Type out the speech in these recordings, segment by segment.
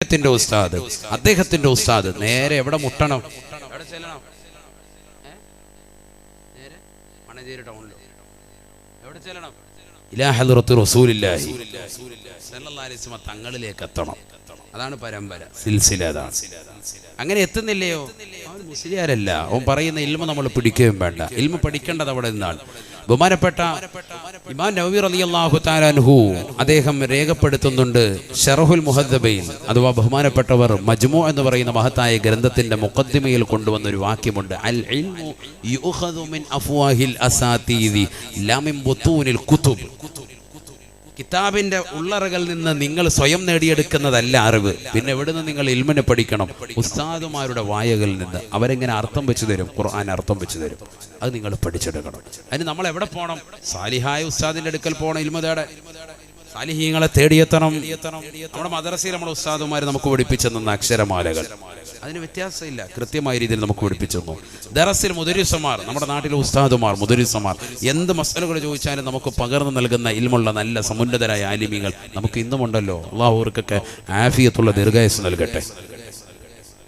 അദ്ദേഹത്തിന്റെ ഉസ്താദ് നേരെ എവിടെ മുട്ടണം? എവിടെ ചെല്ലണം? നേരെ മണഞ്ചേരി ടൗണിലോ എവിടെ ചെല്ലണം? ഇലാ ഹദ്റത്തി റസൂലില്ലാഹി സല്ലല്ലാഹു അലൈഹി വസല്ലം തങ്ങളിലേക്ക് എത്തണം. അതാണ് പരമ്പര, സിൽസില. അതാണ്. അങ്ങനെ എത്തുന്നില്ലയോ അവൻ മുസ്ലിയാരല്ല. അവൻ പറയുന്ന ഇൽമ നമ്മൾ പിടിക്കുകയും വേണ്ട. ഇൽമ പഠിക്കേണ്ടത് അവിടെ നിന്നാണ്. ബഹുമാനപ്പെട്ട ഇമാം നവവി റളിയല്ലാഹു തആല അൻഹു അദ്ദേഹം രേഖപ്പെടുത്തുന്നുണ്ട് ശറഹുൽ മുഹദ്ദബയിൽ, അഥവാ ബഹുമാനപ്പെട്ടവർ മജ്മൂ എന്ന് പറയുന്ന മഹത്തായ ഗ്രന്ഥത്തിന്റെ മുഖദ്ദിമയിൽ കൊണ്ടുവന്ന ഒരു വാക്യമുണ്ട്. അൽ ഇൽമു യുഖദു മിൻ അഫ്വാഹിൽ അസാതീദി ലാ മിൻ ബുതൂനിൽ കുതുബ്. കിതാബിന്റെ ഉള്ളറകളിൽ നിന്ന് നിങ്ങൾ സ്വയം നേടിയെടുക്കുന്നതല്ല അറിവ്. പിന്നെ എവിടുന്ന് നിങ്ങൾ ഇൽമിനെ പഠിക്കണം? ഉസ്താദുമാരുടെ വായകളിൽ നിന്ന്. അവരെങ്ങനെ അർത്ഥം വെച്ച് തരും? ഖുർആൻ അർത്ഥം വെച്ച് തരും. അത് നിങ്ങൾ പഠിച്ചെടുക്കണം. അതിന് നമ്മൾ എവിടെ പോകണം? സാലിഹായ ഉസ്താദിന്റെ അടുക്കൽ പോകണം. ഇൽമ തേടെ സാലിഹീങ്ങളെ തേടിയെത്തണം. നമ്മുടെ മദ്രസയിൽ നമ്മുടെ ഉസ്താദുമാർ നമുക്ക് പഠിപ്പിച്ചു തന്ന അക്ഷരമാലകൾ, അതിന് വ്യത്യാസമില്ല. കൃത്യമായ രീതിയിൽ നമുക്ക് പഠിപ്പിച്ചു തന്നു. ദറസിൽ മുദരിസമാർ, നമ്മുടെ നാട്ടിലെ ഉസ്താദുമാർ, മുദരിസമാർ എന്ത് മസലകൾ ചോദിച്ചാലും നമുക്ക് പകർന്നു നൽകുന്ന ഇൽമുള്ള നല്ല സമുന്നതരായ ആലിമീങ്ങൾ നമുക്ക് ഇന്നുമുണ്ടല്ലോ. അള്ളാഹു അവർക്കൊക്കെ ആഫിയത്തുള്ള ദീർഘായുസ് നൽകട്ടെ.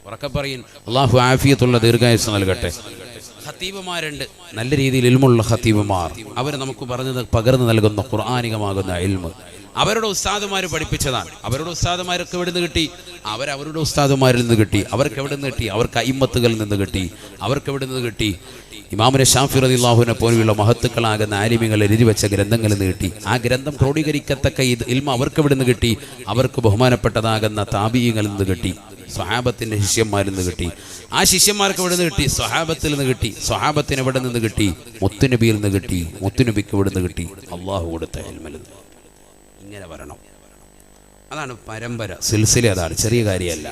ഉറക്കെ പറയും, അള്ളാഹു ആഫിയത്തുള്ള ദീർഘായുസ് നൽകട്ടെ. ഖത്തീബുമാരുണ്ട്, നല്ല രീതിയിൽ ഇൽമുള്ള ഖത്തീബുമാർ. അവർ നമുക്ക് പകർന്നു നൽകുന്ന ഖുർആനികമാകുന്ന ഇൽമ് അവരുടെ ഉസ്താദുമാർ പഠിപ്പിച്ചതാണ്. അവരുടെ ഉസ്താദുമാർക്ക് എവിടെ നിന്ന് കിട്ടി? അവരുടെ ഉസ്താദുമാരിൽ നിന്ന് കിട്ടി. അവർക്ക് എവിടെ നിന്ന് കിട്ടി? അവർക്ക് അയിമ്മത്തുകളിൽ നിന്ന് കിട്ടി. അവർക്ക് എവിടെ നിന്ന് കിട്ടി? ഇമാമുന ഷാഫി റളിയല്ലാഹുവിനെ പോലെയുള്ള മഹത്തുക്കളാകുന്ന ആലിമീങ്ങൾ എഴുതി വെച്ച ഗ്രന്ഥങ്ങളിൽ നിന്ന് കിട്ടി. ആ ഗ്രന്ഥം ക്രോഡീകരിക്കത്തക്ക ഇൽമ അവർക്ക് എവിടെ നിന്ന് കിട്ടി? അവർക്ക് ബഹുമാനപ്പെട്ടതാകുന്ന താബിഈങ്ങളിൽ നിന്ന് കിട്ടി. സ്വഹാബത്തിന്റെ ശിഷ്യന്മാരിൽ നിന്ന് കിട്ടി. ആ ശിഷ്യന്മാർക്ക് എവിടെ നിന്ന് കിട്ടി? സ്വഹാബത്തിൽ നിന്ന് കിട്ടി. സ്വഹാബത്തിന് എവിടെ നിന്ന് കിട്ടി? മുത്തുനബിയിൽ നിന്ന് കിട്ടി. മുത്തുനബിക്ക് എവിടെ നിന്ന് കിട്ടി? അള്ളാഹു കൊടുത്ത ഇൽമിൽ. ഇങ്ങനെ വരണം. അതാണ് പരമ്പര, സിൽസില. അതാണ്, ചെറിയ കാര്യമല്ല.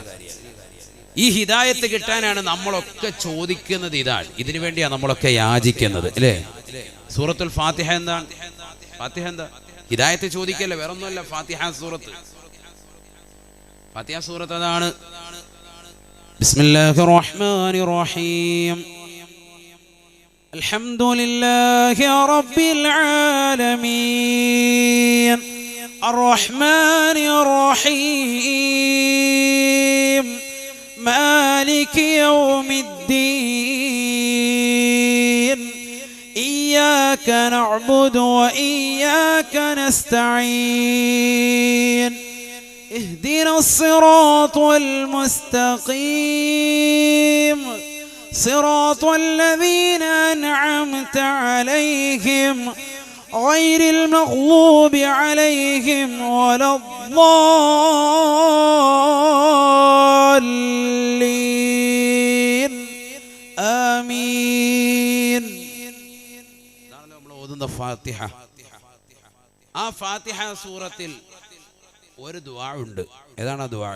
ഈ ഹിദായത്ത് കിട്ടാനാണ് നമ്മളൊക്കെ ചോദിക്കുന്നത്. ഇതാണ്, ഇതിനു വേണ്ടിയാണ് നമ്മളൊക്കെ യാചിക്കുന്നത്, അല്ലേ? സൂറത്തുൽ ഫാത്തിഹ എന്താണ്? ഫാത്തിഹ എന്താ? ഹിദായത്ത് ചോദിക്കല്ലേ, വേറൊന്നുമല്ല. ഫാത്തിഹ സൂറത്ത്, ഫാത്തിഹ സൂറത്ത് അതാണ്. ബിസ്മില്ലാഹിർ റഹ്മാനിർ റഹീം. അൽഹംദുലില്ലാഹി റബ്ബിൽ ആലമീൻ അർറഹ്മാനിർ റഹീം മാലികി യൗമിദ്ദീൻ ഇയ്യാക നഅ്ബുദു വ ഇയ്യാക നസ്തഈൻ اهدنا الصراط المستقيم صراط الذين أنعمت عليهم غير المغضوب عليهم ولا الضالين آمين. നമ്മൾ ഓതുന്ന ഫാത്തിഹ, ആ ഫാത്തിഹ സൂറത്തിൽ ഒരു ദുആ ഉണ്ട്. ഏതാണ് ആ ദുആ?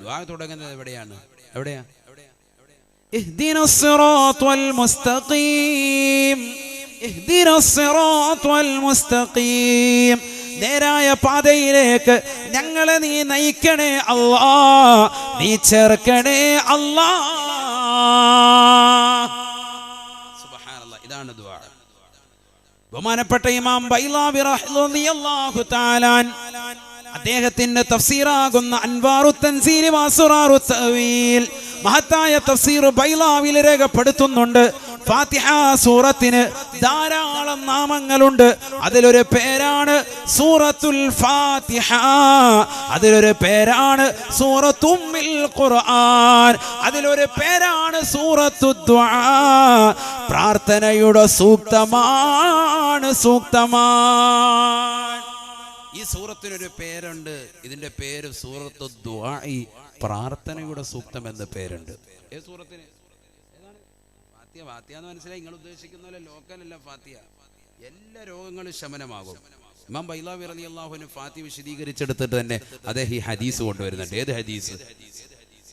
ദുആ തുടങ്ങുന്നത് എവിടെയാണ്? എവിടെയാ? ഇഹ്ദിനസ് സിറാത്തൽ മുസ്തഖീം ഇഹ്ദിനസ് സിറാത്തൽ മുസ്തഖീം. നേരായ പാതയിലേക്ക് ഞങ്ങളെ നീ നയിക്കണേ അല്ലാഹ്, നീ ചേർക്കണേ അല്ലാഹ്. സുബ്ഹാനല്ലാഹ്. ഇതാണ് ദുആ. ബഹുമാനപ്പെട്ട ഇമാം ബൈളാവി റളിയല്ലാഹു തആല അദ്ദേഹത്തിന്റെ തഫ്സീറാകുന്ന അൻവാറുത് തൻസീൽ വഅസ്റാറുത് തഅവീൽ മഹത്തായ തഫ്സീർ ബൈളാവിൽ രേഖപ്പെടുത്തുന്നുണ്ട്. ഫാത്തിഹ സൂറത്തിന് ധാരാളം നാമങ്ങളുണ്ട്. അതിലൊരു പേരാണ് സൂറത്തുൽ ഫാത്തിഹ. അതിലൊരു പേരാണ് സൂറത്തു ഉമ്മുൽ ഖുർആൻ. അതിലൊരു പേരാണ് സൂറത്തു ദുആ. പ്രാർത്ഥനയുടെ സൂക്തമാണ്, സൂക്തമാണ്. ഈ സൂറത്തിനൊരു പേരുണ്ട്. ഇതിന്റെ പേര് സൂറത്തു ദുആഇ, പ്രാർത്ഥനയുടെ സൂക്തം എന്ന പേരുണ്ട്. ഏത് സൂറത്തിന്? ഫാത്തിഹ. ഫാത്തിഹ എന്ന് മനസ്സിലായി? നിങ്ങൾ ഉദ്ദേശിക്കുന്ന പോലെ ലോക്കലല്ല ഫാത്തിഹ. എല്ലാ രോഗങ്ങളും ശമനമാകും. ഇമാം ബൈളാവി റളിയല്ലാഹു അൻഹു ഫാത്തിഹ വിശദീകരിച്ചെടുത്തിട്ട് തന്നെ അദ്ദേഹം ഈ ഹദീസ് കൊണ്ടുവരുന്നുണ്ട്. ഏത് ഹദീസ്?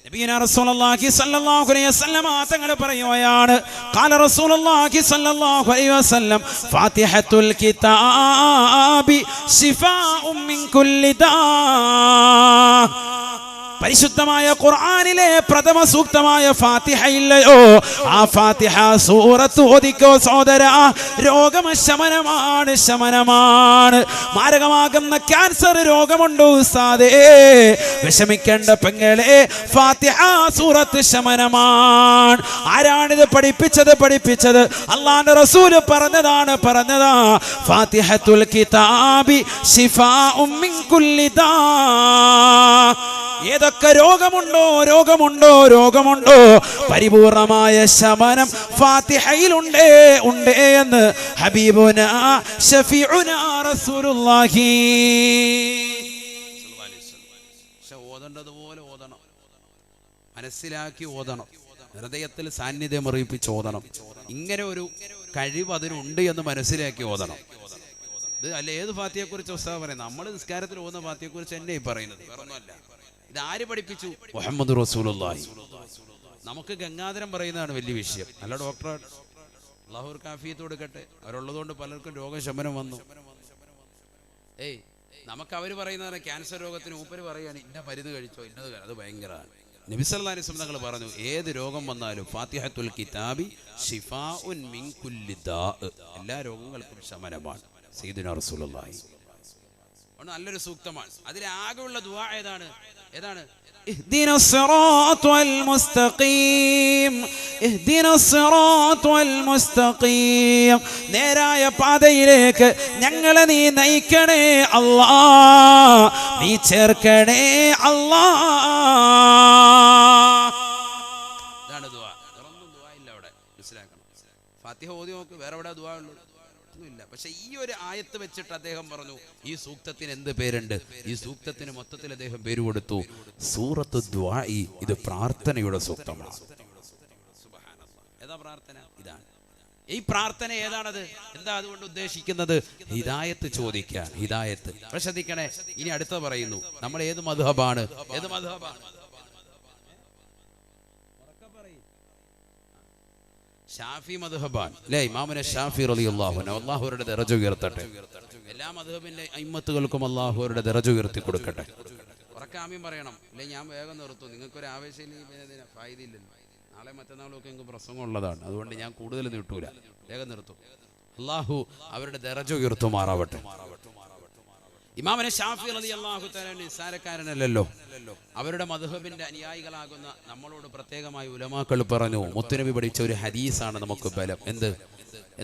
നബിയുനാ റസൂലുള്ളാഹി സ്വല്ലല്ലാഹു അലൈഹി വസല്ലം തങ്ങൾ പറയുകയാണ്, ഖാല റസൂലുള്ളാഹി സ്വല്ലല്ലാഹു അലൈഹി വസല്ലം ഫാത്തിഹത്തുൽ കിതാബി ശിഫാഉം മിൻ കുല്ലി ദാ. പരിശുദ്ധമായ ഖുർആനിലെ പ്രഥമ സൂക്തമായ ഫാത്തിഹ ഇല്ലയോ, ആ ഫാത്തിഹ സൂറത്ത് ഓതിക്കോ സഹോദരാ. രോഗശമനമാണ്, ശമനമാണ്. മാരകമാകുന്ന ക്യാൻസർ രോഗമുണ്ടോ ഉസ്താദേ, വിഷമിക്കേണ്ട പെങ്ങളെ, ഫാത്തിഹ സൂറത്ത് ശമനമാണ്. ആരാണിത് പഠിപ്പിച്ചത്? അല്ലാഹുവിന്റെ റസൂൽ പറഞ്ഞതാ. ഫാത്തിഹത്തുൽ കിതാബി ശിഫാഉം മിൻ കുല്ലി ദാ. ഏതൊക്കെ രോഗമുണ്ടോ പരിപൂർണമായ ശമനം ഫാത്തിഹയിലുണ്ടേ എന്ന് ഹബീബുനാ ശഫീഉനാ റസൂലുള്ളാഹി. ഓതേണ്ടതുപോലെ ഓതണം, മനസ്സിലാക്കി ഓതണം, ഹൃദയത്തിൽ സാന്നിധ്യം അറിയിപ്പിച്ച് ഓതണം. ഇങ്ങനെ ഒരു കഴിവ് അതിനുണ്ട് എന്ന് മനസ്സിലാക്കി ഓതണം. ഇത് അല്ല ഏത് ഫാത്തിഹയെ കുറിച്ച് ഉസ്താദ് പറയുന്നത്, നമ്മൾ നിസ്കാരത്തിൽ ഓതുന്ന ഫാത്തിഹയെ കുറിച്ച് തന്നെ പറയുന്നത്, വേറൊന്നുമല്ല. ഇത് ആര് പഠിപ്പിച്ചു? മുഹമ്മദ് റസൂലുള്ളാഹി. നമുക്ക് ഗംഗാധരം പറയുന്നതാണ് വലിയ വിഷയം. നല്ല ഡോക്ടറാണ്, അല്ലാഹു കാഫിയത്ത് കൊടുക്കട്ടെ. അവരുള്ളതുകൊണ്ട് പലർക്കും രോഗശമനം വന്നു. നമുക്ക് അവർ പറയുന്നതാണ് ക്യാൻസർ രോഗത്തിന് മൂപ്പര് പറയാണ് ഇന്ന മരുന്ന് കഴിച്ചോ, ഇന്നത്. അത് ഭയങ്കരമാണ്. നബി സല്ലല്ലാഹു അലൈഹി വസല്ലം തങ്ങൾ പറഞ്ഞു, ഏത് രോഗം വന്നാലും ഫാത്തിഹത്തുൽ കിതാബി ശിഫാഉൻ മിൻ കുല്ലി ദാ, എല്ലാ രോഗങ്ങൾക്കും ശമനമാണ്. സയ്യിദുനാ റസൂലുള്ളാഹി നല്ലൊരു സൂക്തമാണ്. അതിലാകെയുള്ള ദുആ ഏതാണ്? ഇഹ്ദിനസ് സിറാത്തുൽ മുസ്തഖീം, ഇഹ്ദിനസ് സിറാത്തുൽ മുസ്തഖീം. നേരായ പാതയിലേക്ക് ഞങ്ങളെ നീ നയിക്കണേ അല്ലാഹ്, നീ ചേർക്കണേ അല്ലാഹ്. ഇതാണ് ദുആ. വേറൊന്നും ദുആ ഇല്ല അവിടെ, മനസ്സിലാക്കണം. ഫാത്തിഹ ഓതി നോക്ക്, വേറെ എവിടെ ദുആ ഉള്ളൂ? ഒന്നുമില്ല. പക്ഷെ ഈ ഒരു ആയത്ത് വെച്ചിട്ട് അദ്ദേഹം പറഞ്ഞു, ഈ സൂക്തത്തിന് എന്ത് പേരുണ്ട്? ഈ സൂക്തത്തിന് മൊത്തത്തിൽ അദ്ദേഹം പേര് കൊടുത്തു സൂറത്തു ദുആഇ. ഇത് പ്രാർത്ഥനയുടെ സൂക്തമാണ്. ഏതാ പ്രാർത്ഥന? ഇതാണ്. ഈ പ്രാർത്ഥന ഏതാണത്? എന്താ അതുകൊണ്ട് ഉദ്ദേശിക്കുന്നത്? ഹിദായത്ത് ചോദിക്കാൻ, ഹിദായത്ത്. ശ്രദ്ധിക്കണേ, ഇനി അടുത്ത പറയുന്നു, നമ്മൾ ഏത് മദ്ഹബാണ്? ഷാഫി മദ്ഹബാൻ അല്ലേ? ഇമാമുന ഷാഫി റളിയല്ലാഹു അൻഹു, അല്ലാഹു അവരുടെ ദറജ ഉയർത്തട്ടെ. എല്ലാ മദ്ഹബിന്റെ അയിമ്മത്തുകൾക്കും അല്ലാഹു അവരുടെ ദറജ ഉയർത്തി കൊടുക്കട്ടെ. ഉറക്കെ ആമീൻ പറയണം, അല്ലെ ഞാൻ വേഗം നിർത്തും. നിങ്ങൾക്കൊരു ആവേശമില്ലെങ്കിൽ പിന്നെ ഫായിദയില്ലല്ലോ. നാളെ മറ്റന്നാളും ഒക്കെ എനിക്ക് പ്രസംഗം ഉള്ളതാണ്, അതുകൊണ്ട് ഞാൻ കൂടുതൽ നീട്ടൂല, വേഗം നിർത്തും. അല്ലാഹു അവരുടെ ദറജ ഉയർത്തുമാറാവട്ടെ. ഇമാമുന ഷാഫി റളിയല്ലാഹു തആല നിസ്സാരക്കാരനല്ലല്ലോ. അവരുടെ മദ്ഹബിന്റെ അനുയായികളാകുന്ന നമ്മളോട് പ്രത്യേകമായി ഉലമാക്കൾ പറഞ്ഞു, മുത്തുനബി പഠിച്ച ഒരു ഹദീസാണ് നമുക്ക് ബലം.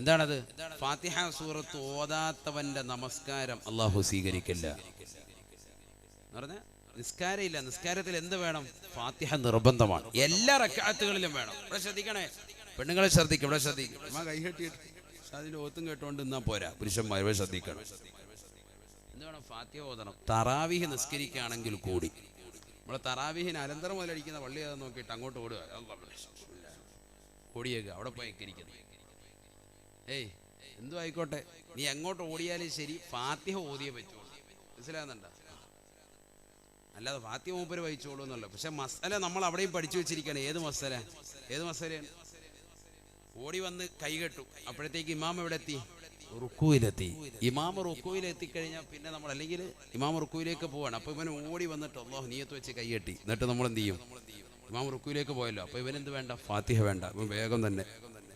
എന്താണത്? ഫാത്തിഹ സൂറത്ത് ഓതാത്തവന്റെ നമസ്കാരം അല്ലാഹു സ്വീകരിക്കില്ല എന്ന് പറഞ്ഞ നിസ്കാരം ഇല്ല. നിസ്കാരത്തിൽ എന്ത് വേണം? ഫാത്തിഹ നിർബന്ധമാണ്, എല്ലാ റക്അത്തുകളിലും വേണം. ഇവിടെ ശ്രദ്ധിക്കണേ, പെണ്ണുങ്ങളെ ശ്രദ്ധിക്കും, ഇവിടെ ശ്രദ്ധിക്കും. കൈ കെട്ടിയിട്ട് അതിന്റെ ഓത്തും കേട്ടോണ്ട് നിന്നാ പോരാ, പുരുഷന്മാർ ഇവിടെ ശ്രദ്ധിക്കണം. എന്താണ്? ഫാത്തിഹ ഓതണം. തറാവീഹ് നിസ്കരിക്കുകയാണെങ്കിൽ കൂടി നമ്മളെ തറാവീഹിന് അനന്തരം മുതലടിക്കുന്ന പള്ളി അത് നോക്കിയിട്ട് അങ്ങോട്ട് ഓടുക, ഓടിയേക്കുക, അവിടെ പോയി ഇരിക്കുന്നത്. എന്തു ആയിക്കോട്ടെ, നീ എങ്ങോട്ട് ഓടിയാലും ശരി ഫാത്തിഹ ഓതിയേ പറ്റുള്ളൂ. മനസ്സിലാകുന്നുണ്ടോ? അല്ലാതെ ഫാത്തിഹ മൂപ്പര് വഹിച്ചോളൂ എന്നല്ല. പക്ഷെ മസല നമ്മൾ അവിടെയും പഠിച്ചു വെച്ചിരിക്കുകയാണ്. ഏത് മസലയാണ്? ഓടി വന്ന് കൈകെട്ടു, അപ്പോഴത്തേക്ക് ഇമാം എവിടെ എത്തി? റുക്കൂയിലെത്തി. ഇമാം റുക്കൂയിലെത്തിക്കഴിഞ്ഞാൽ പിന്നെ നമ്മൾ, അല്ലെങ്കിൽ ഇമാം റുക്കൂയിലേക്ക് പോവാണ്, അപ്പോൾ ഇവൻ ഓടി വന്നിട്ട് അല്ലാഹു നിയത്ത് വെച്ച് കൈകെട്ടി. എന്നിട്ട് നമ്മൾ എന്ത് ചെയ്യും? ഇമാം റുക്കൂയിലേക്ക് പോയല്ലോ, അപ്പോൾ ഇവനെന്ത് വേണ്ട? ഫാത്തിഹ വേണ്ട. ഇവൻ വേഗം തന്നെ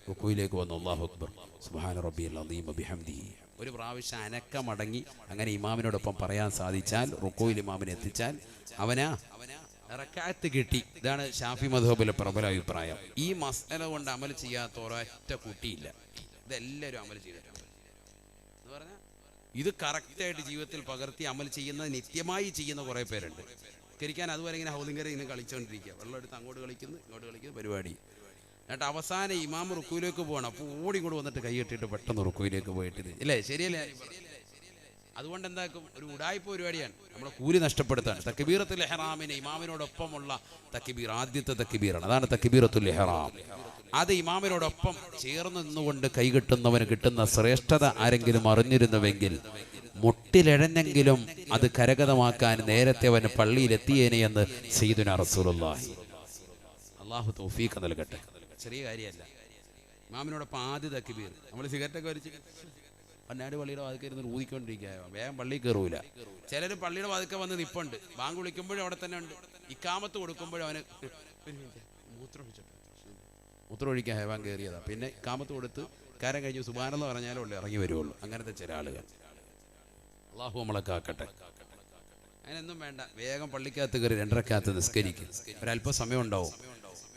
റുക്കൂയിലേക്ക് വന്നു. അല്ലാഹു അക്ബർ, സുബ്ഹാന റബ്ബിയൽ അദീം ബിഹംദിഹി. ഒരു പ്രാവശ്യം അനക്കമടങ്ങി അങ്ങനെ ഇമാമിനോടൊപ്പം പറയാൻ സാധിച്ചാൽ, റുക്കൂയിൽ ഇമാമിനെ എത്തിച്ചാൽ അവനാ റക്അത്ത് കിട്ടി. ഇതാണ് ഷാഫി മദ്ഹബിലെ പ്രബല അഭിപ്രായം. ഈ മസ്അല കൊണ്ട് അമൽ ചെയ്യാത്ത ഒരൊറ്റ കുട്ടിയില്ല. ഇതെല്ലാവരും അമൽ ചെയ്തിട്ടുണ്ട് എന്ന് പറഞ്ഞാൽ ഇത് കറക്റ്റായിട്ട് ജീവിതത്തിൽ പകർത്തി അമൽ ചെയ്യുന്ന, നിത്യമായി ചെയ്യുന്ന കുറേ പേരുണ്ട്. കരിക്കാൻ അതുപോലെ ഇങ്ങനെ ഹൗലിംഗരെ ഇങ്ങനെ കളിച്ചുകൊണ്ടിരിക്കുക, വെള്ളം എടുത്ത് അങ്ങോട്ട് കളിക്കുന്നു ഇങ്ങോട്ട് കളിക്കുന്നു പരിപാടി. എന്നിട്ട് അവസാനം ഇമാം റുക്കൂയിലേക്ക് പോകണം, അപ്പോൾ ഓടി കൂടെ വന്നിട്ട് കൈയിട്ടിട്ട് പെട്ടെന്ന് റുക്കൂയിലേക്ക് പോയിട്ട്, ഇല്ലേ? ശരിയല്ലേ? അതുകൊണ്ട് എന്താക്കും? ഒരു ഉഡായിപ്പ് പരിപാടിയാണ്, നമ്മുടെ കൂലി നഷ്ടപ്പെടുത്താണ്. തക്ബീറത്തുൽ ഇഹ്റാമിന് ഇമാമിനോടൊപ്പമുള്ള തക്ബീർ ആദ്യത്തെ തക്ബീറാണ്. അതാണ് തക്ബീറത്തുൽ ഇഹ്റാം. അത് ഇമാമിനോടൊപ്പം ചേർന്ന് നിന്നുകൊണ്ട് കൈകെട്ടുന്നവന് കിട്ടുന്ന ശ്രേഷ്ഠത ആരെങ്കിലും അറിഞ്ഞിരുന്നുവെങ്കിൽ മുട്ടിലെഴഞ്ഞെങ്കിലും അത് കരഗതമാക്കാൻ നേരത്തെ അവന് പള്ളിയിലെത്തിയേനെ എന്ന് സയ്യിദുനാ റസൂലുള്ളാഹി. അല്ലാഹു തൗഫീഖ് നൽകട്ടെ. ചെറിയ കാര്യമല്ല. ഇമാമിനോടൊപ്പം ആദ്യ തക്ബീർ. നമ്മൾ സിഗരറ്റൊക്കെ വലിച്ച് കണ്ണാടി പള്ളിയുടെ വാതിൽക്ക് ഇരുന്ന് ഊതിക്കൊണ്ടിരിക്കുക, വേഗം പള്ളിയിൽ കയറൂല. ചിലർ പള്ളിയുടെ വാതിൽക്ക് വന്ന് നിപ്പുണ്ട്, ബാങ്ക് വിളിക്കുമ്പോഴും അവിടെ തന്നെ ഉണ്ട്, ഇക്കാമത്ത് കൊടുക്കുമ്പോഴും അവന് മൂത്രം ഒഴിക്കാൻ ഹേവാൻ കയറിയതാ, പിന്നെ ഇക്കാമത്ത് കൊടുത്ത് കാരം കഴിഞ്ഞ് സുബ്ഹാനല്ലാഹ് പറഞ്ഞാലേ ഉള്ളൂ ഇറങ്ങി വരുള്ളൂ. അങ്ങനത്തെ ചില ആളുകൾ. അള്ളാഹു നമ്മളെ കാക്കട്ടെ. അതിനൊന്നും വേണ്ട, വേഗം പള്ളിക്കകത്ത് കയറി 2 റക്അത്ത് നിസ്കരിക്കും. ഒരല്പം സമയം ഉണ്ടാവും.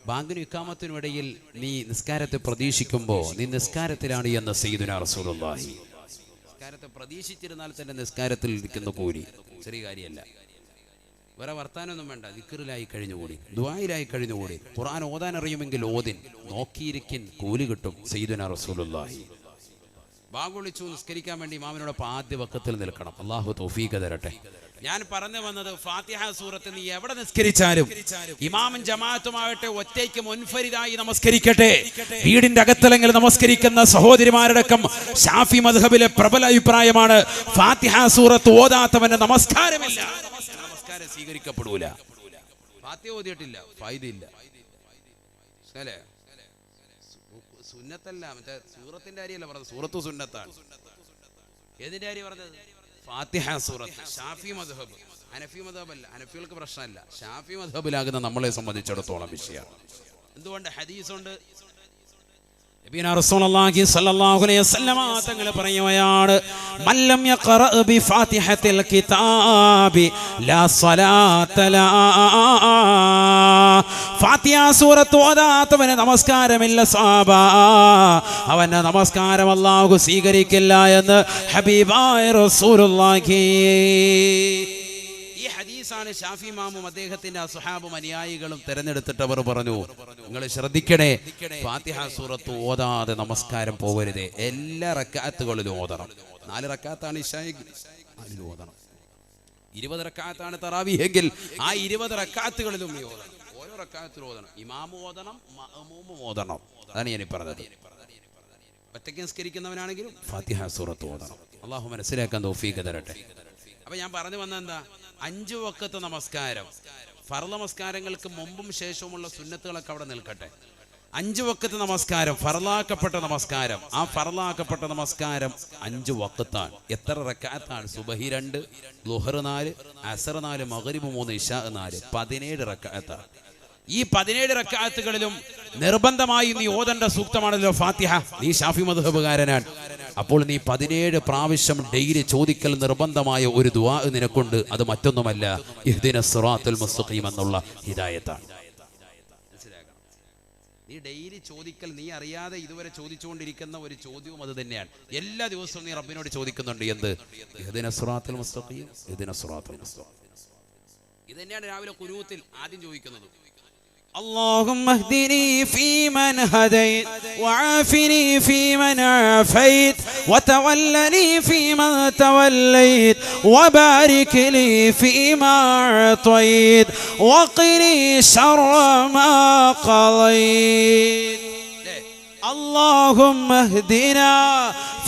ബാങ്കിനും ഇക്കാമത്തിനും ഇടയിൽ നീ നിസ്കാരത്തെ പ്രതീക്ഷിക്കുമ്പോൾ നീ നിസ്കാരത്തിലാണ് എന്ന് സയ്യിദുനാ റസൂലുള്ളാഹി. നിസ്കാരത്തെ പ്രതീക്ഷിച്ചിരുന്നാൽ തന്നെ നിസ്കാരത്തിൽ ഇരിക്കുന്ന കൂലി ചെറിയ കാര്യമല്ല. വേറെ വർത്താനൊന്നും വേണ്ട, ദിക്റിലായി കഴിഞ്ഞുകൂടി, ദുആയിലായി കഴിഞ്ഞുകൂടി, ഖുർആൻ ഓതാൻ അറിയുമെങ്കിൽ ഓതിൻ, നോക്കിയിരിക്കിൻ, കൂലി കിട്ടും. സയ്യിദുനാ റസൂലുള്ളാഹി. ബാങ്ക് വിളിച്ചു നിസ്കരിക്കാൻ വേണ്ടി ഇമാമിനോടൊപ്പം ആദ്യ വഖത്തിൽ നിൽക്കണം. അല്ലാഹു തൗഫീഖ് തരട്ടെ. ഞാൻ പറഞ്ഞു വന്നത്, ഫാത്തിഹ സൂറത്ത് നീ എവിടെ നിസ്കരിച്ചാലും ഇമാമും ജമാഅത്തുമാവട്ടെ ഒറ്റയ്ക്ക് മുൻഫരിദായി നമസ്കരിക്കട്ടെ. വീടിന്റെ അകത്തലെങ്കിൽ നമസ്കരിക്കുന്ന സഹോദരിമാരടക്കം ഷാഫി മദ്ഹബിലെ പ്രബല അഭിപ്രായമാണ്, ഫാത്തിഹ സൂറത്ത് ഓതാത്തവന്റെ നമസ്കാരമില്ല, നമസ്കാരം സ്വീകരിക്കപ്പെടൂല. ഫാത്തിഹ ഓതിയിട്ടില്ല, ഫായിദയില്ല. സുന്നത്തല്ല, മറ്റേ സൂറത്തിന്റെ കാര്യമല്ല പറഞ്ഞത്, സൂറത്ത് സുന്നത്താണ്. ഏതിന്റെ കാര്യം പറഞ്ഞത്? ഫാത്തിഹ സൂറത്ത്. ഷാഫി മദ്ഹബ്, ഹനഫി മദ്ഹബ് അല്ല, ഹനഫികൾക്ക് പ്രശ്നമല്ല, ഷാഫി മദ്ഹബിലാകുന്ന നമ്മളെ സംബന്ധിച്ചിടത്തോളം വിഷയമാണ്. എന്തുകൊണ്ട്? ഹദീസുണ്ട്. നബിയുനാ റസൂലുള്ളാഹി സ്വല്ലല്ലാഹു അലൈഹി വസല്ലമ തങ്ങൾ പറയുകയാണ്, മല്ലം യഖറ ബി ഫാത്തിഹത്തിൽ കിതാബി ലാ സ്വലാത്ത ലാ. ഫാത്തിഹ സൂറത്ത് ഓതാത്തവന് നമസ്കാരമില്ല സ്വഹാബ, അവന്റെ നമസ്കാരം അല്ലാഹു സ്വീകരിക്കില്ല എന്ന് ഹബീബായ റസൂലുള്ളാഹി. ാണ് ഷാഫി ഇമാമും അദ്ദേഹത്തിന്റെ സ്വഹാബും അനുയായികളും തെരഞ്ഞെടുത്തിട്ട് അവർ പറഞ്ഞു, നിങ്ങൾ ശ്രദ്ധിക്കണേ, ഫാത്തിഹ സൂറത്ത് ഓതാതെ നമസ്കാരം പോകരുതേ, എല്ലാ റക്അത്തുകളിലും ഓതണം. 4 റക്അത്താണ് ഇശായിക്ക്, അതിൽ ഓതണം. 20 റക്അത്താണ് തറാവീഹെങ്കിൽ ആ 20 റക്അത്തുകളിലും നീ ഓതണം. ഓരോ റക്അത്തിലും ഓതണം, ഇമാമു ഓതണം, മഅ്മൂമും ഓതണം. അതാണ് ഞാൻ പറഞ്ഞത്. ഒറ്റയ്ക്ക് നിസ്കരിക്കുന്നവനാണെങ്കിലും ഫാത്തിഹ സൂറത്ത് ഓതണം. അല്ലാഹു മനസ്സിലാക്കാൻ തൗഫീഖ് തരട്ടെ. അപ്പൊ ഞാൻ പറഞ്ഞു വന്ന എന്താ, 5 വഖത്ത് നമസ്കാരം, ഫർള് നമസ്കാരങ്ങൾക്ക് മുമ്പും ശേഷവുമുള്ള സുന്നത്തുകളൊക്കെ അവിടെ നിൽക്കട്ടെ. 5 വഖത്ത് നമസ്കാരം, ഫർളാക്കപ്പെട്ട നമസ്കാരം. ആ ഫർളാക്കപ്പെട്ട നമസ്കാരം 5 വഖത്താണ്. എത്ര റക്അത്താണ്? സുബഹി 2, ളുഹർ 4, അസർ 4, മഗ്രിബ് 3, ഇശാ 4, 17 റക്അത്താണ്. ഈ 17 റക്അത്തുകളിലും നിർബന്ധമായി നീ ഓതേണ്ട സൂക്തമാണല്ലോ ഫാത്തിഹ. നീ ഷാഫി മദ്ഹബുകാരനാണ്, അപ്പോൾ നീ 17 പ്രാവശ്യം ഡെയിലി ചോദിക്കൽ നിർബന്ധമായ ഒരു ദുആ നിനക്കുണ്ട്. അത് മറ്റൊന്നുമല്ല, ഇഹ്ദിനസ് സിറാത്തുൽ മുസ്തഖീം എന്നുള്ള ഹിദായത്താണ്. മനസ്സിലാക്കണം. നീ ഡെയിലി ചോദിക്കൽ, നീ അറിയാതെ ഇതുവരെ ചോദിച്ചുകൊണ്ടിരിക്കുന്ന ഒരു ചോദ്യവും അത് തന്നെയാണ്. എല്ലാ ദിവസവും നീ റബ്ബിനോട് ചോദിക്കുന്നുണ്ട്, എന്ത്? ഇഹ്ദിനസ് സിറാത്തുൽ മുസ്തഖീം, ഇഹ്ദിനസ് സിറാത്തുൽ മുസ്തഖീം. ഇത് തന്നെയാണ് രാവിലെ ഖുനൂത്തിൽ ആദ്യം ചോദിക്കുന്നത്. اللهم اهدني فيمن هديت وعافني فيمن عافيت وتولني فيمن توليت وبارك لي فيما أعطيت وقني شر ما قضيت. اللهم اهدنا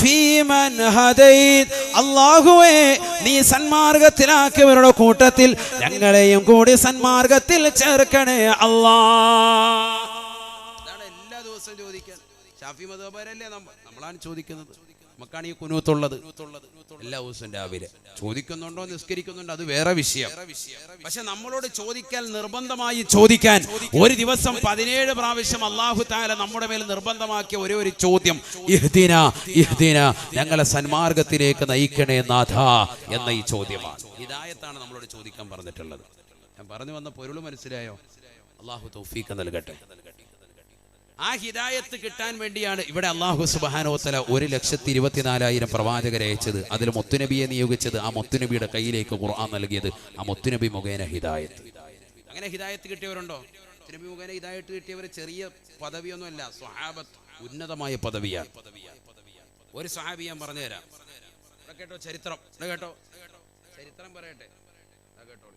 فيمن هديت. അല്ലാഹുവേ, നീ സന്മാർഗത്തിലാക്കിയവരുടെ കൂട്ടത്തിൽ ഞങ്ങളെയും കൂടി സന്മാർഗത്തിൽ ചേർക്കണേ അല്ലാഹ്. അതാണ് എല്ലാ ദിവസവും ചോദിക്കാൻ. ഷാഫി മദ്ഹബരല്ലേ നമ്മളാണ് ചോദിക്കുന്നത്. നമുക്കാണ് ഈ കുനൂത്തുള്ളത്. എല്ലാ ദിവസവും രാവിലെ ചോദിക്കുന്നുണ്ടോ, നിസ്കരിക്കുന്നുണ്ടോ, അത് വേറെ വിഷയം. പക്ഷെ നമ്മളോട് ചോദിക്കാൻ, നിർബന്ധമായി ചോദിക്കാൻ, ഒരു ദിവസം 17 പ്രാവശ്യം അല്ലാഹു തആല നമ്മുടെ മേൽ നിർബന്ധമാക്കിയ ഒരേ ഒരു ചോദ്യം, ഇഹ്ദിന ഇഹ്ദിന, ഞങ്ങളെ സന്മാർഗത്തിലേക്ക് നയിക്കണേ നാഥ എന്ന ഈ ചോദ്യമാണ്. ഹിദായത്താണ് നമ്മളോട് ചോദിക്കാൻ പറഞ്ഞിട്ടുള്ളത്. ഞാൻ പറഞ്ഞു വന്ന പൊരുൾ മനസ്സിലായോ? അല്ലാഹു തൗഫീഖ് നൽകട്ടെ. ആ ഹിദായത്ത് കിട്ടാൻ വേണ്ടിയാണ് ഇവിടെ അല്ലാഹു സുബ്ഹാനഹു വ തആല 1,24,000 പ്രവാചകരെ അയച്ചത്. അതിൽ മുത്തുനബിയെ നിയോഗിച്ചത്, ആ മുത്തുനബിയുടെ കയ്യിലേക്ക് ഖുർആൻ നൽകിയത്, ആ മുത്തുനബി മുഖേന ഹിദായത്ത്. അങ്ങനെ ഹിദായത്ത് കിട്ടിയവരുണ്ടോ? മുത്തുനബി മുഖേന ഹിദായത്ത് കിട്ടിയവർ ചെറിയ പദവിയൊന്നുമല്ല, സ്വഹാബത്ത് ഉന്നതമായ പദവിയാണ്. ഒരു സ്വഹാബി ഞാൻ പറഞ്ഞു തരാം. കേട്ടോ ചരിത്രം, കേട്ടോ ചരിത്രം പറയട്ടെ, കേട്ടോ.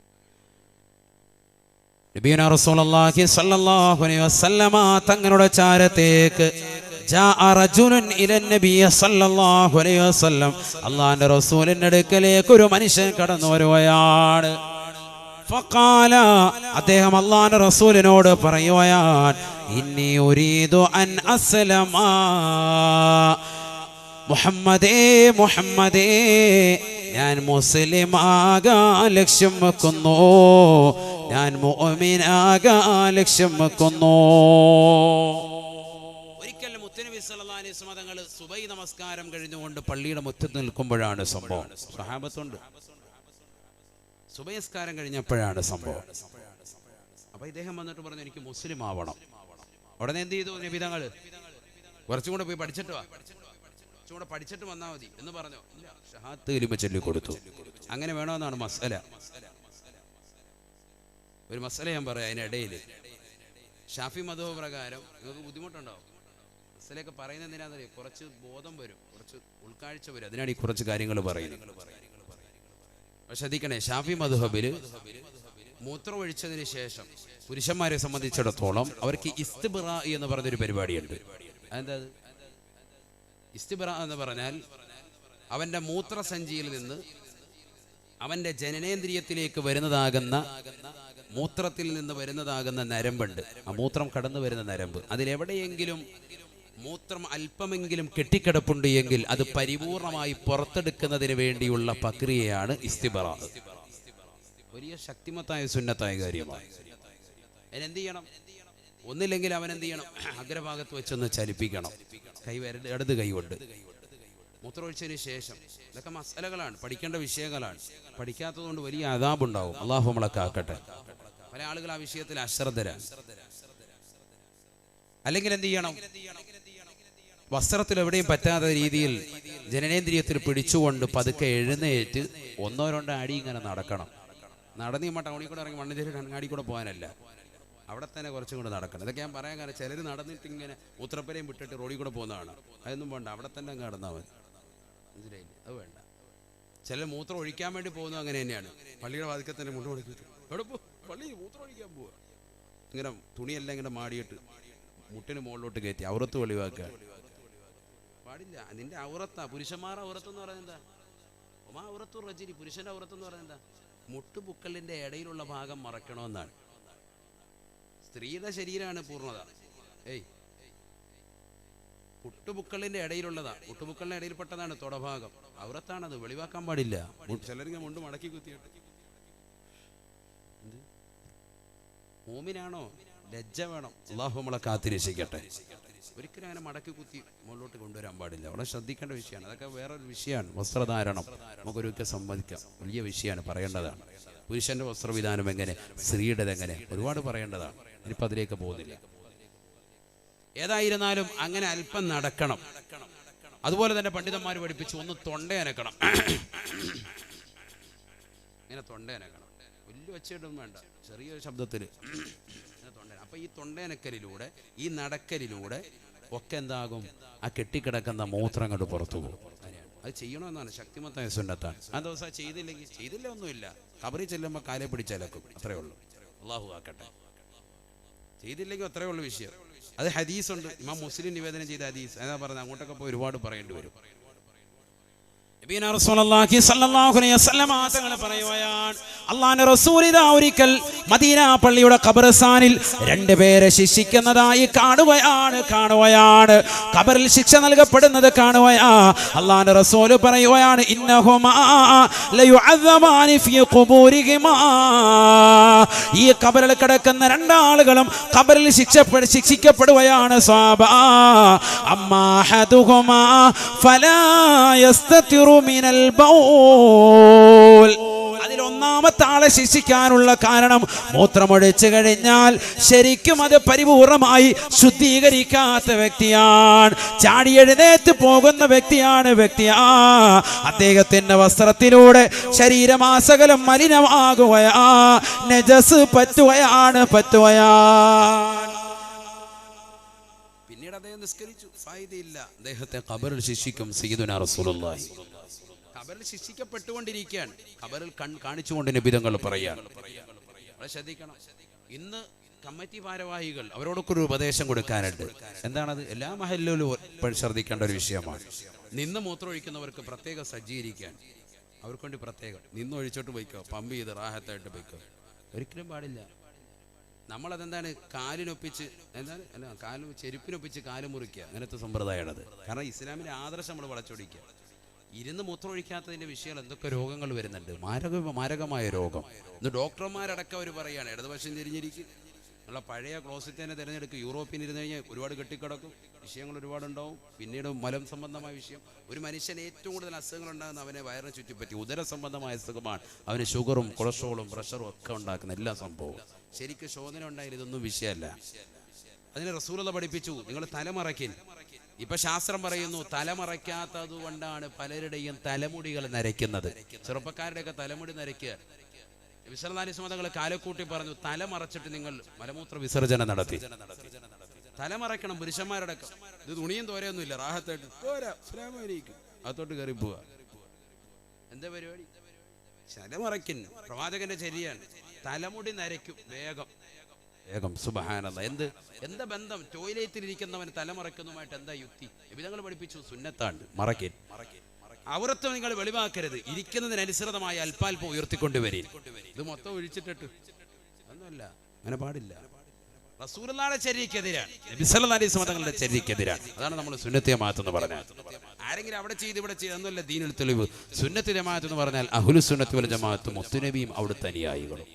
നബിയുനാ റസൂലുള്ളാഹി സ്വല്ലല്ലാഹു അലൈഹി വസല്ലമ തങ്ങളുടെ ചാരത്തേക്ക് ജാഅ റജുലുൻ ഇലൻ നബി സ്വല്ലല്ലാഹു അലൈഹി വസല്ലം, അല്ലാഹുവിന്റെ റസൂലിന്റെ അടുക്കലേക്ക് ഒരു മനുഷ്യൻ കടന്നു വരുകയാണ്. ഫഖാല, അദ്ദേഹം അല്ലാഹുവിന്റെ റസൂലിനോട് പറയുകയാണ്, ഇന്നി ഉരീദു അൻ അസ്ലമ, മുഹമ്മദേ മുഹമ്മദേ ഞാൻ മുസ്ലിമാകാൻ ലക്ഷ്യം വെക്കുന്നു, ഞാൻ മുഅ്മിനാകാൻ ലക്ഷ്യം വെക്കുന്നു. ഒരിക്കൽ മുത്തുനബി സല്ലല്ലാഹു അലൈഹി വസല്ലം തങ്ങൾ സുബൈ നമസ്കാരം കഴിഞ്ഞുകൊണ്ട് പള്ളിയുടെ മുറ്റത്ത് നിൽക്കുമ്പോഴാണ് സംഭവം. സ്വഹാബത്തുണ്ട്. സുബൈ നമസ്കാരം കഴിഞ്ഞപ്പോഴാണ് സംഭവം. അപ്പൊ ഇദ്ദേഹം വന്നിട്ട് പറഞ്ഞു എനിക്ക് മുസ്ലിം ആവണം. ഉടനെ എന്ത് ചെയ്തു നബി തങ്ങൾ? കുറച്ചും കൂടെ പോയി പഠിച്ചിട്ട് വാ, കുറച്ചും കൂടെ പഠിച്ചിട്ട് വന്നാൽ മതി എന്ന് പറഞ്ഞു. ഷഹാദത്ത് കലിമ ചൊല്ലി കൊടുത്തു. അങ്ങനെ വേണമെന്നാണ് മസല. ഒരു മസല ഞാൻ പറയാം. അതിനിടയിൽ ഷാഫി മദ്ഹബ് പ്രകാരം നിങ്ങൾക്ക് ബുദ്ധിമുട്ടുണ്ടാവും. മസലയൊക്കെ പറയുന്നത് എന്തിനാണെന്നറിയാം? കുറച്ച് ബോധം വരും, കുറച്ച് ഉൾക്കാഴ്ച വരും. അതിനാണ് ഈ കുറച്ച് കാര്യങ്ങൾ പറയുന്നത്. ശ്രദ്ധിക്കണേ, ഷാഫി മദ്ഹബിൽ മൂത്രം ഒഴിച്ചതിന് ശേഷം പുരുഷന്മാരെ സംബന്ധിച്ചിടത്തോളം അവർക്ക് ഇസ്തിബ്റാ എന്ന് പറഞ്ഞൊരു പരിപാടിയുണ്ട്. അതെന്താ? ഇസ്തിബ്റാ എന്ന് പറഞ്ഞാൽ അവൻ്റെ മൂത്രസഞ്ചിയിൽ നിന്ന് അവൻ്റെ ജനനേന്ദ്രിയത്തിലേക്ക് വരുന്നതാകുന്ന, മൂത്രത്തിൽ നിന്ന് വരുന്നതാകുന്ന നരമ്പുണ്ട്. ആ മൂത്രം കടന്നു വരുന്ന നരമ്പ്, അതിലെവിടെയെങ്കിലും മൂത്രം അല്പമെങ്കിലും കെട്ടിക്കിടപ്പുണ്ട് എങ്കിൽ അത് പരിപൂർണമായി പുറത്തെടുക്കുന്നതിന് വേണ്ടിയുള്ള പ്രക്രിയയാണ് ഇസ്തിബ്റാ. വലിയ ശക്തിമത്തായ സുന്നത്തായ കാര്യമാണ്. അതിനെന്ത് ചെയ്യണം? ഒന്നില്ലെങ്കിൽ അവൻ എന്ത് ചെയ്യണം? അഗ്രഭാഗത്ത് വെച്ചൊന്ന് ചലിപ്പിക്കണം, ഇടത് കൈ കൊണ്ട് മൂത്രമൊഴിച്ചതിന് ശേഷം. ഇതൊക്കെ മസലകളാണ്, പഠിക്കേണ്ട വിഷയങ്ങളാണ്. പഠിക്കാത്തതുകൊണ്ട് വലിയ അദാബുണ്ടാവും. അള്ളാഹു നമ്മളെ കാക്കട്ടെ. പല ആളുകൾ ആ വിഷയത്തിൽ അശ്രദ്ധരാണ്. അല്ലെങ്കിൽ എന്ത് ചെയ്യണം? വസ്ത്രത്തിൽ എവിടെയും പറ്റാത്ത രീതിയിൽ ജനനേന്ദ്രിയത്തിൽ പിടിച്ചുകൊണ്ട് പതുക്കെ എഴുന്നേറ്റ് ഒന്നോ രണ്ടോ അടി ഇങ്ങനെ നടക്കണം. നടന്ന് നമ്മൾ ടൗണിൽ കൂടെ ഇറങ്ങി മണ്ണുചേരി അങ്ങാടി കൂടെ പോകാനല്ല, അവിടെ തന്നെ കുറച്ചും കൂടെ നടക്കണം. ഇതൊക്കെ ഞാൻ പറയാൻ കാരണം ചിലർ നടന്നിട്ട് ഇങ്ങനെ മൂത്രപ്പരയും വിട്ടിട്ട് റോഡിൽ കൂടെ പോകുന്നതാണ്. അതൊന്നും വേണ്ട, അവിടെ തന്നെ അങ്ങ് നടന്നാൽ മതി. മനസ്സിലായില്ലേ? അത് വേണ്ട. ചിലർ മൂത്രം ഒഴിക്കാൻ വേണ്ടി പോകുന്നത് അങ്ങനെ തന്നെയാണ്. പള്ളിയുടെ വാതിക്കൽ തന്നെ മുണ്ട് കൊടുക്കിട്ട് എവിടെ പോ, പള്ളി മൂത്രം ഒഴിക്കാൻ പോവുക. ഇങ്ങനെ തുണിയെല്ലാം ഇങ്ങനെ മാടിയിട്ട് മുട്ടിന് മുകളിലോട്ട് കയറ്റി ഔറത്ത് വെളിവാക്കുക പാടില്ല. നിന്റെ ഔറത്താ. പുരുഷന്മാരുടെ ഔറത്തെന്ന് പറയുന്നത് എന്താ? ഒമാ ഔറത്തു റജിലി, പുരുഷന്റെ ഔറത്തെന്ന് പറയുന്നത് എന്താ? മുട്ടുപുക്കലിന്റെ ഇടയിലുള്ള ഭാഗം മറക്കണമെന്നാണ്. സ്ത്രീയുടെ ശരീരമാണ് പൂർണ്ണത. മുട്ടുപുക്കളിന്റെ ഇടയിലുള്ളതാ. മുട്ടുപുക്കളിന്റെ ഇടയിൽപ്പെട്ടതാണ് തൊടഭാഗം. ഔറത്താണത്, വെളിവാക്കാൻ പാടില്ല. ചിലർക്ക് മുണ്ട് മടക്കി കുത്തിയിട്ട് മോമിനാണോ? ലജ്ജ വേണം. അല്ലാഹു നമ്മളെ കാത്തിരക്ഷിക്കട്ടെ. ഒരിക്കലും അങ്ങനെ മടക്കി കുത്തി മുകളിലോട്ട് കൊണ്ടുവരാൻ പാടില്ല. വളരെ ശ്രദ്ധിക്കേണ്ട വിഷയമാണ്. അതൊക്കെ വേറൊരു വിഷയമാണ്. വസ്ത്രധാരണം നമുക്കൊരുക്കെ സമ്മതിക്കാം, വലിയ വിഷയമാണ്, പറയേണ്ടതാണ്. പുരുഷന്റെ വസ്ത്രവിധാനം എങ്ങനെ, സ്ത്രീയുടേത് എങ്ങനെ, ഒരുപാട് പറയേണ്ടതാണ്. ഇനിയിപ്പോൾ അതിലേക്ക് പോകുന്നില്ല. ഏതായിരുന്നാലും അങ്ങനെ അല്പം നടക്കണം. അതുപോലെ തന്നെ പണ്ഡിതന്മാർ പഠിപ്പിച്ചു ഒന്ന് തൊണ്ടയനക്കണം. ഇങ്ങനെ തൊണ്ടയനക്കണം. വലിയ ഒച്ചയിട്ടൊന്നും വേണ്ട, ചെറിയൊരു ശബ്ദത്തിൽ തൊണ്ട. അപ്പൊ ഈ തൊണ്ടയനക്കലിലൂടെ, ഈ നടക്കലിലൂടെ ഒക്കെ എന്താകും? ആ കെട്ടിക്കിടക്കുന്ന മൂത്രം കൊണ്ട് പുറത്തു പോകും. അത് ചെയ്യണമെന്നാണ് ശക്തിമത്തായ സുന്നത്താണ്. ആ ദിവസം ചെയ്തില്ല ഒന്നുമില്ല. ഖബറിൽ ചെല്ലുമ്പോൾ കാലെ പിടിച്ചലക്കും, അത്രേ ഉള്ളൂ. അള്ളാഹു ആക്കട്ടെ. ചെയ്തില്ലെങ്കിൽ അത്രേ ഉള്ളൂ വിഷയം. അത് ഹദീസുണ്ട്, ഇമാം മുസ്ലിം നിവേദനം ചെയ്ത ഹദീസ്. അതാ പറഞ്ഞത്, അങ്ങോട്ടൊക്കെ പോയി ഒരുപാട് പറയേണ്ടി വരും. അള്ളാന്റെ റസൂൽ ഇതാ ഒരിക്കൽ മദീന പള്ളിയുടെ ഖബർസ്ഥാനിൽ രണ്ടുപേരെ ശിക്ഷിക്കുന്നതായി കാണുകയാണ്. ഖബറിൽ ശിക്ഷ നൽകപ്പെടുന്നത് കാണുകയാ. അള്ളാന്റെ റസൂൽ പറയുകയാണ്, ഇന്നഹുമാ ലയുഅദ്ദബാനി ഫീ ഖുബൂരിഹിമാ. ഈ ഖബറിൽ കിടക്കുന്ന രണ്ടാളുകളും ഖബറിൽ ശിക്ഷിക്കപ്പെടുകയാണ്. സ്വഹാബ അമ്മാ അഹദുഹുമാ ഫലാ യസ്തതിറു മിനൽ ബൗൽ. അതിലൊന്നാമത്തെ ആളെ ശിക്ഷിക്കാനുള്ള കാരണം മൂത്രമൊഴിച്ചു കഴിഞ്ഞാൽ ശരിക്കും അത് പരിപൂർണമായി ശുദ്ധീകരിക്കാത്ത വ്യക്തിയാണ്, ചാടി എഴുന്നേറ്റ് പോകുന്ന വ്യക്തിയാണ്. അദ്ദേഹത്തിന്റെ വസ്ത്രത്തിലൂടെ ശരീരമാസകലം മലിനമാകുകയാ, നജസ് പറ്റുകയാണ്. പിന്നീട് അദ്ദേഹം നിസ്കരിച്ചു, ഫായിദയില്ല. അദ്ദേഹത്തെ ഖബറിൽ ശിക്ഷിക്കും സയ്യിദുനാ റസൂലുള്ളാഹി. ഖബറിൽ ശിക്ഷിക്കപ്പെട്ടുകൊണ്ടിരിക്കുകയാണ്. ഖബറിൽ കാണിച്ചുകൊണ്ട് നബി തങ്ങൾ പറയാണ്. വളരെ ശ്രദ്ധിക്കണം. ഇന്ന് കമ്മിറ്റി ഭാരവാഹികൾ അവരോടൊക്കെ ഒരു ഉപദേശം കൊടുക്കാനുണ്ട്. എന്താണത്? എല്ലാ മഹല്ലിലും ശ്രദ്ധിക്കേണ്ട ഒരു വിഷയമാണ്. നിന്ന് മൂത്രമൊഴിക്കുന്നവർക്ക് പ്രത്യേകം സജ്ജീകരിക്കാൻ, അവർക്ക് വേണ്ടി പ്രത്യേകം നിന്ന് ഒഴിച്ചോട്ട് പോയിക്കോ, പമ്പ് ചെയ്ത് റാഹത്തായിട്ട് പോയിക്കോ. ഒരിക്കലും പാടില്ല. നമ്മളതെന്താണ് കാലിനൊപ്പിച്ച് എന്താണ് അല്ല കാലും ചെരുപ്പിനൊപ്പിച്ച് കാല് മുറിക്കുക, അങ്ങനത്തെ സമ്പ്രദായമാണത്. കാരണം ഇസ്ലാമിൻ്റെ ആദർശം നമ്മൾ വളച്ചൊടിക്കുക. ഇരുന്ന് മൂത്രമൊഴിക്കാത്തതിൻ്റെ വിഷയങ്ങൾ എന്തൊക്കെ രോഗങ്ങൾ വരുന്നുണ്ട്, മാരകമായ രോഗം. ഇന്ന് ഡോക്ടർമാരടക്കം അവർ പറയുകയാണ് ഇടതുപക്ഷം തിരിഞ്ഞിരിക്കും, ഉള്ള പഴയ ക്ലോസിൽ തന്നെ തിരഞ്ഞെടുക്കും. യൂറോപ്പിൽ ഇരുന്ന് കഴിഞ്ഞാൽ ഒരുപാട് കെട്ടിക്കിടക്കും, വിഷയങ്ങൾ ഒരുപാടുണ്ടാവും. പിന്നീട് മലം സംബന്ധമായ വിഷയം. ഒരു മനുഷ്യന് ഏറ്റവും കൂടുതൽ അസുഖങ്ങൾ ഉണ്ടാകുന്ന അവനെ വയറിനെ ചുറ്റിപ്പറ്റി ഉദര സംബന്ധമായ അസുഖമാണ്. അവന് ഷുഗറും കൊളസ്ട്രോളും പ്രഷറും ഒക്കെ ഉണ്ടാക്കുന്ന എല്ലാ സംഭവവും. ശരിക്കും ശോധന ഉണ്ടായാലും ഇതൊന്നും വിഷയമല്ല. അതിന് റസൂലുള്ളാഹി പഠിപ്പിച്ചു, നിങ്ങൾ തലമറയ്ക്കിൻ. ഇപ്പൊ ശാസ്ത്രം പറയുന്നു തലമറയ്ക്കാത്തത് കൊണ്ടാണ് പലരുടെയും തലമുടികൾ നരയ്ക്കുന്നത്. ചെറുപ്പക്കാരുടെയൊക്കെ തലമുടി നരയ്ക്കുക. വിസർജന കാലക്കൂട്ടി പറഞ്ഞു, തലമറച്ചിട്ട് നിങ്ങൾ മലമൂത്ര വിസർജനം നടത്തി. തലമറയ്ക്കണം പുരുഷന്മാരടക്കം. ഇത് തുണിയും തോരയൊന്നുമില്ല, റാഹത്തായിട്ട് അകത്തോട്ട് കയറി പോവുക. എന്താ പരിപാടി? തലമറയ്ക്കൻ പ്രവാചകന്റെ ചര്യയാണ്. തലമുടി നരയ്ക്കും വേഗം. സുബ്ഹാനല്ലാഹ്. എന്താ ബന്ധം? ടോയ്ലറ്റിൽ ഇരിക്കുന്നവന് തലമറയ്ക്കുന്നതുമായിട്ട് എന്താ യുക്തി? നബിതങ്ങൾ പഠിപ്പിച്ചു സുന്നത്താണ് മറയ്ക്കൻ. ഔറത്ത് നിങ്ങൾ വെളിവാക്കരുത്, ഇരിക്കുന്നതിനനുസൃതമായ അല്പാൽപ്പം ഉയർത്തിക്കൊണ്ടുവരീൻ. ഇത് മൊത്തം ഒഴിച്ചിട്ടിട്ട് ഒന്നുമല്ല, അങ്ങനെ പാടില്ല. റസൂലുള്ളാഹിയുടെ ചര്യക്കെതിരാണ്, നബി സല്ലല്ലാഹു അലൈഹി വസല്ലം തങ്ങളുടെ ചര്യക്കെതിരാണ്. അതാണ് നമ്മൾ സുന്നത്തെ ജമാഅത്ത് പറഞ്ഞാൽ. ആരെങ്കിലും അവിടെ ചെയ്ത് ഇവിടെ ചെയ്ത് ഒന്നുമല്ല ദീനുൽ തെളിവ്. സുന്നത്ത് ജമാഅത്ത് എന്ന് പറഞ്ഞാൽ അഹ്ലുസ് സുന്നത്ത് വൽ ജമാഅത്ത് മുത്തുനബിയും അവിടുത്തെ അനുയായികളും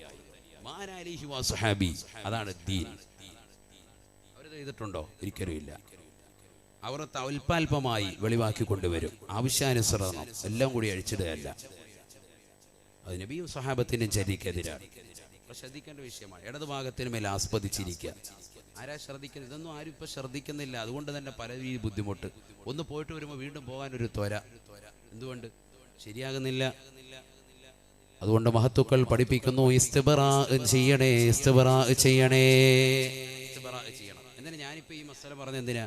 അതാണ് ദീൻ. അവരത് ചെയ്തിട്ടുണ്ടോ? ഒരിക്കലുമില്ല. അവർ അല്പാൽപമായി വെളിവാക്കി കൊണ്ടുവരും. ആവശ്യാനുസരണം എല്ലാം കൂടി അഴിച്ചിടുകയല്ല. അത് നബിയും സ്വഹാബത്തിൻ്റെയും ചര്യക്കെതിരാണ്. ശ്രദ്ധിക്കേണ്ട വിഷയമാണ്. ഇടതുഭാഗത്തിന് മേൽ ആസ്വദിച്ചിരിക്കുക. ആരാ ശ്രദ്ധിക്കുന്നത്? ഇതൊന്നും ആരും ഇപ്പം ശ്രദ്ധിക്കുന്നില്ല. അതുകൊണ്ട് തന്നെ പല രീതി ബുദ്ധിമുട്ട്. ഒന്ന് പോയിട്ട് വരുമ്പോൾ വീണ്ടും പോകാനൊരു ത്വര. എന്തുകൊണ്ട്? ശരിയാകുന്നില്ല. അതുകൊണ്ട് മഹത്തുക്കൾ പഠിപ്പിക്കുന്നു, ഇസ്തിബ്റാ ചെയ്യണേ. ചെയ്യണം. എന്തിനാ ഞാനിപ്പോൾ ഈ മസല പറഞ്ഞത്? എന്തിനാ?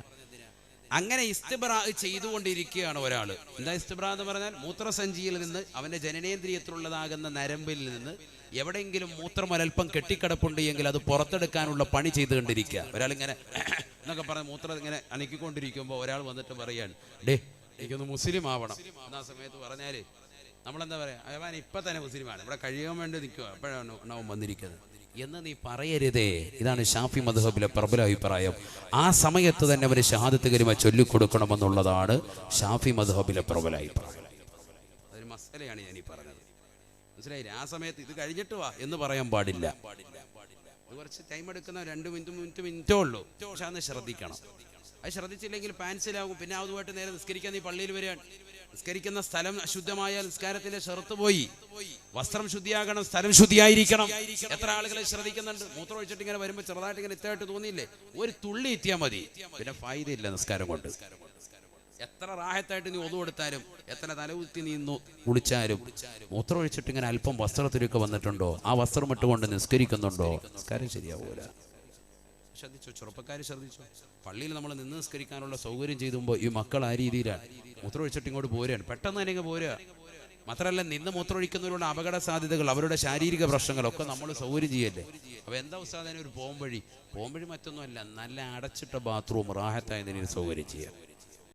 അങ്ങനെ ഇസ്തിബ്റാ ചെയ്തുകൊണ്ടിരിക്കുകയാണ് ഒരാൾ. എന്താ ഇസ്തിബ്റാ എന്ന് പറഞ്ഞാൽ? മൂത്രസഞ്ചിയിൽ നിന്ന് അവൻ്റെ ജനനേന്ദ്രിയത്തിലുള്ളതാകുന്ന നരമ്പിൽ നിന്ന് എവിടെയെങ്കിലും മൂത്രമൊരൽപ്പം കെട്ടിക്കിടപ്പുണ്ട് എങ്കിൽ അത് പുറത്തെടുക്കാനുള്ള പണി ചെയ്തുകൊണ്ടിരിക്കുക. ഒരാളിങ്ങനെ എന്നൊക്കെ പറഞ്ഞ് മൂത്രം ഇങ്ങനെ അണക്കിക്കൊണ്ടിരിക്കുമ്പോൾ ഒരാൾ വന്നിട്ട് പറയാണ്, ഡേ എനിക്കൊന്ന് മുസ്ലിം ആവണം. എന്നാ സമയത്ത് പറഞ്ഞാൽ നമ്മളെന്താ പറയുക? അവൻ ഇപ്പം തന്നെ മുസ്ലിമാണ്, ഇവിടെ കഴിയാൻ വേണ്ടി നിൽക്കുക, എപ്പോഴാണ് അവൻ വന്നിരിക്കുന്നത് എന്ന് നീ പറയരുതേ. ഇതാണ് ഷാഫി മദ്ഹബിലെ പ്രബല അഭിപ്രായം. ആ സമയത്ത് തന്നെ അവന് ഷഹാദത്ത് കലിമ ചൊല്ലിക്കൊടുക്കണമെന്നുള്ളതാണ് ഷാഫി മദ്ഹബിലെ പ്രബല അഭിപ്രായം. അതൊരു മസലയാണ് ഞാനീ പറഞ്ഞത്. മനസ്സിലായില്ലേ? ആ സമയത്ത് ഇത് കഴിഞ്ഞിട്ട് വാ എന്ന് പറയാൻ പാടില്ല. അത് കുറച്ച് ടൈം എടുക്കുന്ന 2 മിനിറ്റോ ഉള്ളൂ. പക്ഷെ അന്ന് ശ്രദ്ധിക്കണം. അത് ശ്രദ്ധിച്ചില്ലെങ്കിൽ പാൻസിലാകും. പിന്നെ അതുമായിട്ട് നേരെ നിസ്കരിക്കാൻ നീ പള്ളിയിൽ വരികയാണ്. നിസ്കരിക്കുന്ന സ്ഥലം അശുദ്ധമായാൽ നിസ്കാരത്തിന്റെ ഷർത്ത് പോയി. വസ്ത്രം ശുദ്ധിയാകണം, സ്ഥലം ശുദ്ധിയായിരിക്കണം. എത്ര ആളുകളെ ശ്രദ്ധിക്കുന്നുണ്ട്? മൂത്രം ഒഴിച്ചിട്ട് ഇങ്ങനെ വരുമ്പോൾ ചെറുതായിട്ട് ഇങ്ങനെ ഇത്തായിട്ട് തോന്നിയില്ലേ? ഒരു തുള്ളി എത്തിയാൽ മതി, പിന്നെ ഫായിദയില്ല നിസ്കാരം കൊണ്ട്. എത്ര റാഹത്തായിട്ട് നീ ഒതു കൊടുത്താലും, എത്ര തലകുത്തി നീ കുളിച്ചാലും, മൂത്രം ഒഴിച്ചിട്ട് ഇങ്ങനെ അല്പം വസ്ത്രത്തിലൊക്കെ വന്നിട്ടുണ്ടോ, ആ വസ്ത്രം ഇട്ടുകൊണ്ട് നിസ്കരിക്കുന്നുണ്ടോ, നിസ്കാരം ശരിയാവൂല. ശ്രദ്ധിച്ചോ? ചെറുപ്പക്കാർ ശ്രദ്ധിച്ചോ? പള്ളിയിൽ നമ്മൾ നിന്ന് നിസ്കരിക്കാനുള്ള സൗകര്യം ചെയ്തുമ്പോൾ ഈ മക്കൾ ആ രീതിയിലാണ്. മൂത്രം ഒഴിച്ചിട്ട് ഇങ്ങോട്ട് പോരുകയാണ്, പെട്ടെന്ന് തന്നെ ഇങ്ങ് പോരുക. മാത്രമല്ല നിന്ന് മൂത്രമൊഴിക്കുന്നവരുടെ അപകട സാധ്യതകൾ, അവരുടെ ശാരീരിക പ്രശ്നങ്ങളൊക്കെ നമ്മൾ സൗകര്യം ചെയ്യല്ലേ. അപ്പോൾ എന്താ ഉസ്താദിനെ ഒരു പോംവഴി മറ്റൊന്നുമല്ല, നല്ല അടച്ചിട്ട ബാത്റൂം റാഹത്തായതിന് സൗകര്യം ചെയ്യാം.